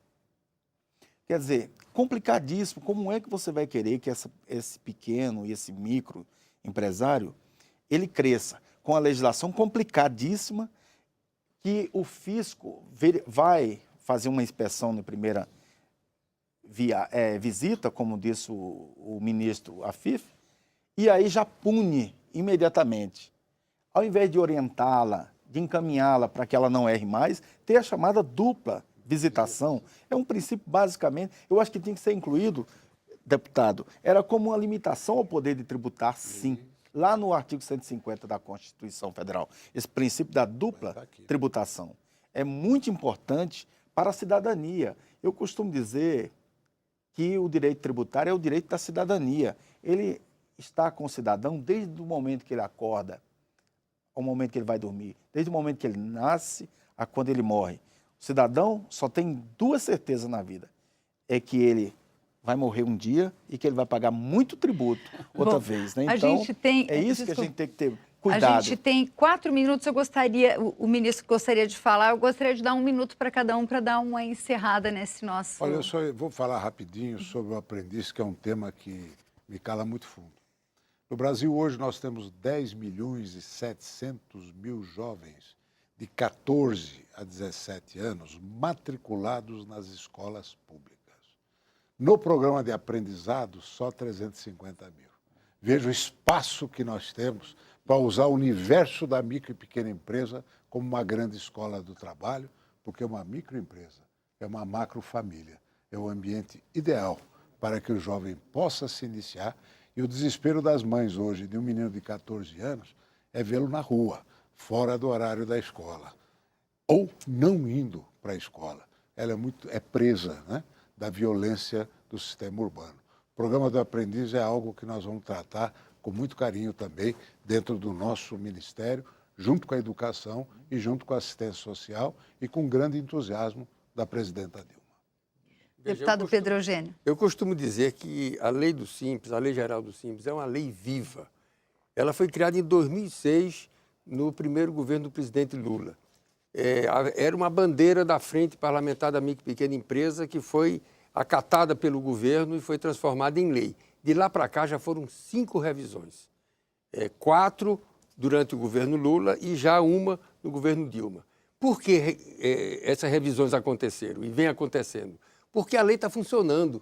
Quer dizer, complicadíssimo. Como é que você vai querer que esse pequeno e esse micro empresário ele cresça com a legislação complicadíssima que o fisco vai fazer uma inspeção na primeira visita, como disse o ministro Afif, e aí já pune imediatamente. Ao invés de orientá-la, de encaminhá-la para que ela não erre mais, ter a chamada dupla visitação. É um princípio, basicamente, eu acho que tinha que ser incluído, deputado, era como uma limitação ao poder de tributar, sim. Lá no artigo 150 da Constituição Federal, esse princípio da dupla tributação é muito importante para a cidadania. Eu costumo dizer que o direito tributário é o direito da cidadania. Ele está com o cidadão desde o momento que ele acorda ao momento que ele vai dormir, desde o momento que ele nasce a quando ele morre. O cidadão só tem duas certezas na vida, é que ele vai morrer um dia e que ele vai pagar muito tributo outra vez. Né? Então, é isso que a gente tem que ter cuidado.
A gente tem 4 minutos, o ministro gostaria de falar, eu gostaria de dar 1 minuto para cada um, para dar uma encerrada nesse nosso...
Olha, eu só vou falar rapidinho sobre o aprendiz, que é um tema que me cala muito fundo. No Brasil, hoje, nós temos 10.700.000 jovens de 14 a 17 anos matriculados nas escolas públicas. No programa de aprendizado, só 350 mil. Veja o espaço que nós temos para usar o universo da micro e pequena empresa como uma grande escola do trabalho, porque uma microempresa é uma macrofamília, é o ambiente ideal para que o jovem possa se iniciar. E o desespero das mães hoje de um menino de 14 anos é vê-lo na rua, fora do horário da escola, ou não indo para a escola. Ela é presa, né, da violência do sistema urbano. O programa do aprendiz é algo que nós vamos tratar com muito carinho também dentro do nosso ministério, junto com a educação e junto com a assistência social e com grande entusiasmo da presidenta Dilma.
Deputado Pedro Eugênio.
Eu costumo dizer que a lei do Simples, a Lei Geral do Simples, é uma lei viva. Ela foi criada em 2006, no primeiro governo do presidente Lula. Era uma bandeira da Frente Parlamentar da Micro e Pequena Empresa que foi acatada pelo governo e foi transformada em lei. De lá para cá já foram 5 revisões. 4 durante o governo Lula e já uma no governo Dilma. Por que essas revisões aconteceram e vem acontecendo? Porque a lei está funcionando.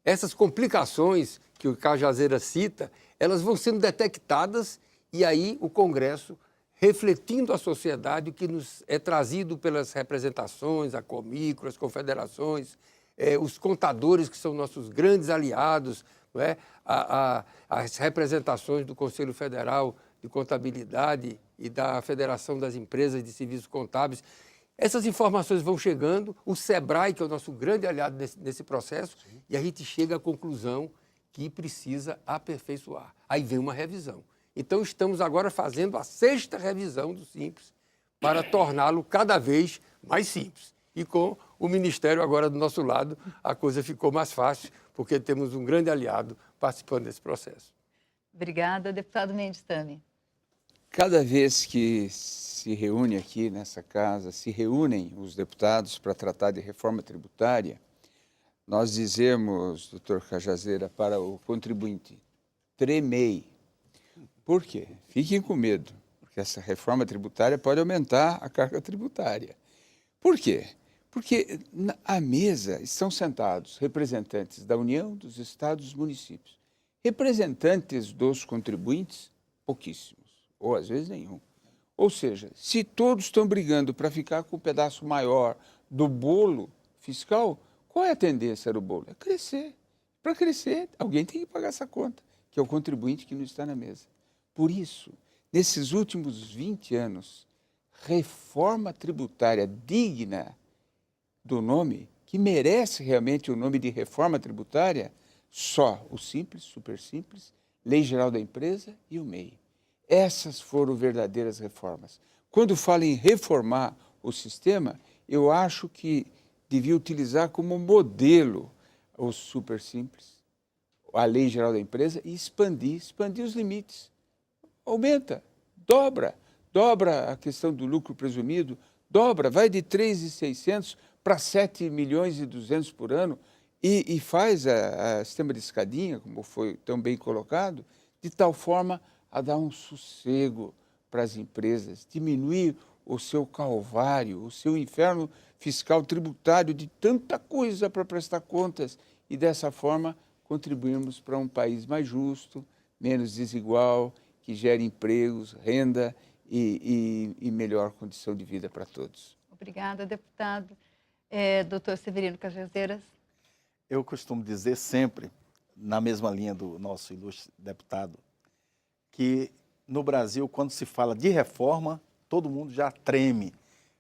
Essas complicações que o Cajazeiras cita, elas vão sendo detectadas e aí o Congresso, refletindo a sociedade, o que nos é trazido pelas representações, a Comicro, as confederações, os contadores, que são nossos grandes aliados, não é? As representações do Conselho Federal de Contabilidade e da Federação das Empresas de Serviços Contábeis. Essas informações vão chegando, o SEBRAE, que é o nosso grande aliado nesse processo, sim, e a gente chega à conclusão que precisa aperfeiçoar. Aí vem uma revisão. Então, estamos agora fazendo a 6ª revisão do Simples para torná-lo cada vez mais simples. E com o Ministério agora do nosso lado, a coisa ficou mais fácil, porque temos um grande aliado participando desse processo.
Obrigada. Deputado Mendes Tami.
Cada vez que se reúne aqui nessa casa, se reúnem os deputados para tratar de reforma tributária, nós dizemos, doutor Cajazeira, para o contribuinte, tremei. Por quê? Fiquem com medo, porque essa reforma tributária pode aumentar a carga tributária. Por quê? Porque à mesa estão sentados representantes da União, dos estados e dos municípios. Representantes dos contribuintes, pouquíssimos, ou às vezes nenhum. Ou seja, se todos estão brigando para ficar com um pedaço maior do bolo fiscal, qual é a tendência do bolo? É crescer. Para crescer, alguém tem que pagar essa conta, que é o contribuinte que não está na mesa. Por isso, nesses últimos 20 anos, reforma tributária digna do nome, que merece realmente o nome de reforma tributária, só o Simples, Super Simples, Lei Geral da Empresa e o MEI. Essas foram verdadeiras reformas. Quando falo em reformar o sistema, eu acho que devia utilizar como modelo os super simples, a lei geral da empresa e expandir os limites. Aumenta, dobra a questão do lucro presumido, vai de 3.600 para 7.200.000 por ano e faz a sistema de escadinha, como foi tão bem colocado, de tal forma a dar um sossego para as empresas, diminuir o seu calvário, o seu inferno fiscal tributário de tanta coisa para prestar contas e dessa forma contribuirmos para um país mais justo, menos desigual, que gere empregos, renda e melhor condição de vida para todos.
Obrigada, deputado. Doutor Severino Cajazeiras.
Eu costumo dizer sempre, na mesma linha do nosso ilustre deputado, que no Brasil, quando se fala de reforma, todo mundo já treme.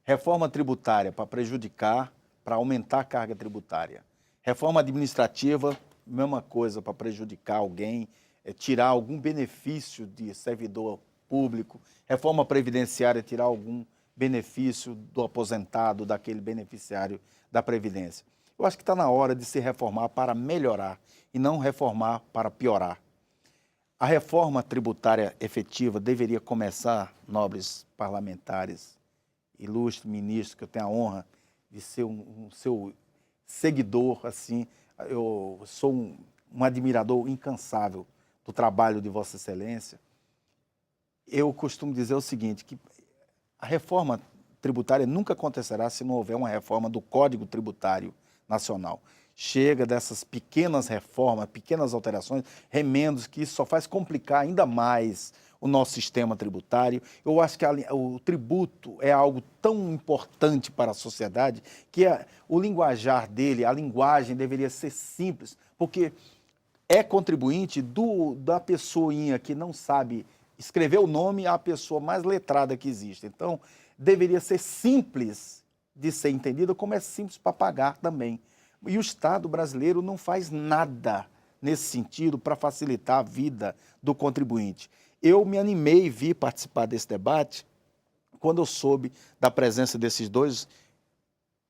Reforma tributária para prejudicar, para aumentar a carga tributária. Reforma administrativa, mesma coisa, para prejudicar alguém, tirar algum benefício de servidor público. Reforma previdenciária, tirar algum benefício do aposentado, daquele beneficiário da Previdência. Eu acho que está na hora de se reformar para melhorar e não reformar para piorar. A reforma tributária efetiva deveria começar, nobres parlamentares, ilustre ministro, que eu tenho a honra de ser um seu seguidor, assim, eu sou um admirador incansável do trabalho de Vossa Excelência. Eu costumo dizer o seguinte, que a reforma tributária nunca acontecerá se não houver uma reforma do Código Tributário Nacional. Chega dessas pequenas reformas, pequenas alterações, remendos, que isso só faz complicar ainda mais o nosso sistema tributário. Eu acho que o tributo é algo tão importante para a sociedade que o linguajar dele, a linguagem deveria ser simples, porque é contribuinte da pessoinha que não sabe escrever o nome à pessoa mais letrada que existe. Então, deveria ser simples de ser entendido, como é simples para pagar também. E o Estado brasileiro não faz nada nesse sentido para facilitar a vida do contribuinte. Eu me animei e vi participar desse debate quando eu soube da presença desses dois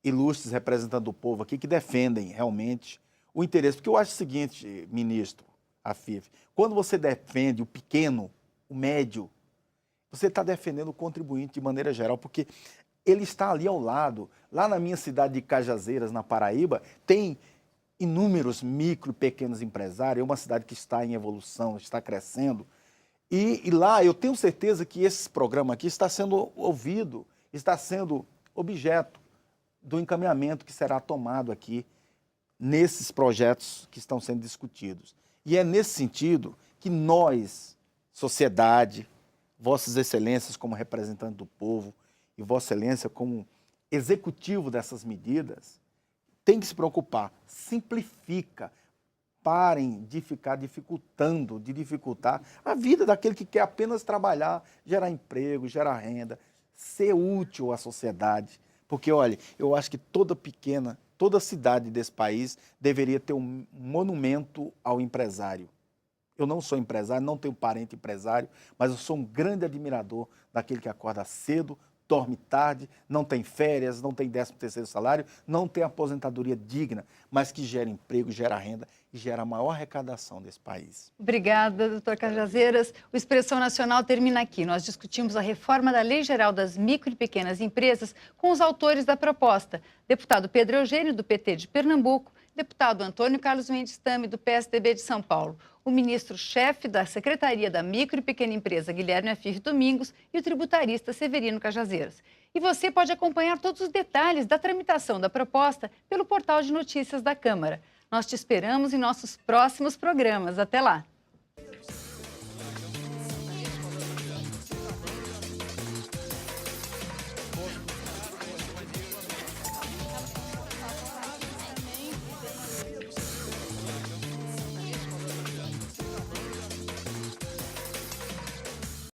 ilustres representantes do povo aqui que defendem realmente o interesse. Porque eu acho o seguinte, ministro Afif, quando você defende o pequeno, o médio, você está defendendo o contribuinte de maneira geral, porque ele está ali ao lado. Lá na minha cidade de Cajazeiras, na Paraíba, tem inúmeros micro e pequenos empresários, é uma cidade que está em evolução, está crescendo. E lá eu tenho certeza que esse programa aqui está sendo ouvido, está sendo objeto do encaminhamento que será tomado aqui nesses projetos que estão sendo discutidos. E é nesse sentido que nós, sociedade, Vossas Excelências como representante do povo e Vossa Excelência como executivo dessas medidas, tem que se preocupar. Simplifica. Parem de ficar dificultar a vida daquele que quer apenas trabalhar, gerar emprego, gerar renda, ser útil à sociedade. Porque, olha, eu acho que toda cidade desse país deveria ter um monumento ao empresário. Eu não sou empresário, não tenho parente empresário, mas eu sou um grande admirador daquele que acorda cedo, dorme tarde, não tem férias, não tem 13º salário, não tem aposentadoria digna, mas que gera emprego, gera renda e gera a maior arrecadação desse país.
Obrigada, doutor Cajazeiras. O Expressão Nacional termina aqui. Nós discutimos a reforma da Lei Geral das Micro e Pequenas Empresas com os autores da proposta. Deputado Pedro Eugênio, do PT de Pernambuco, deputado Antônio Carlos Mendes Tame, do PSDB de São Paulo, o ministro-chefe da Secretaria da Micro e Pequena Empresa, Guilherme Afif Domingos, e o tributarista Severino Cajazeiras. E você pode acompanhar todos os detalhes da tramitação da proposta pelo portal de notícias da Câmara. Nós te esperamos em nossos próximos programas. Até lá!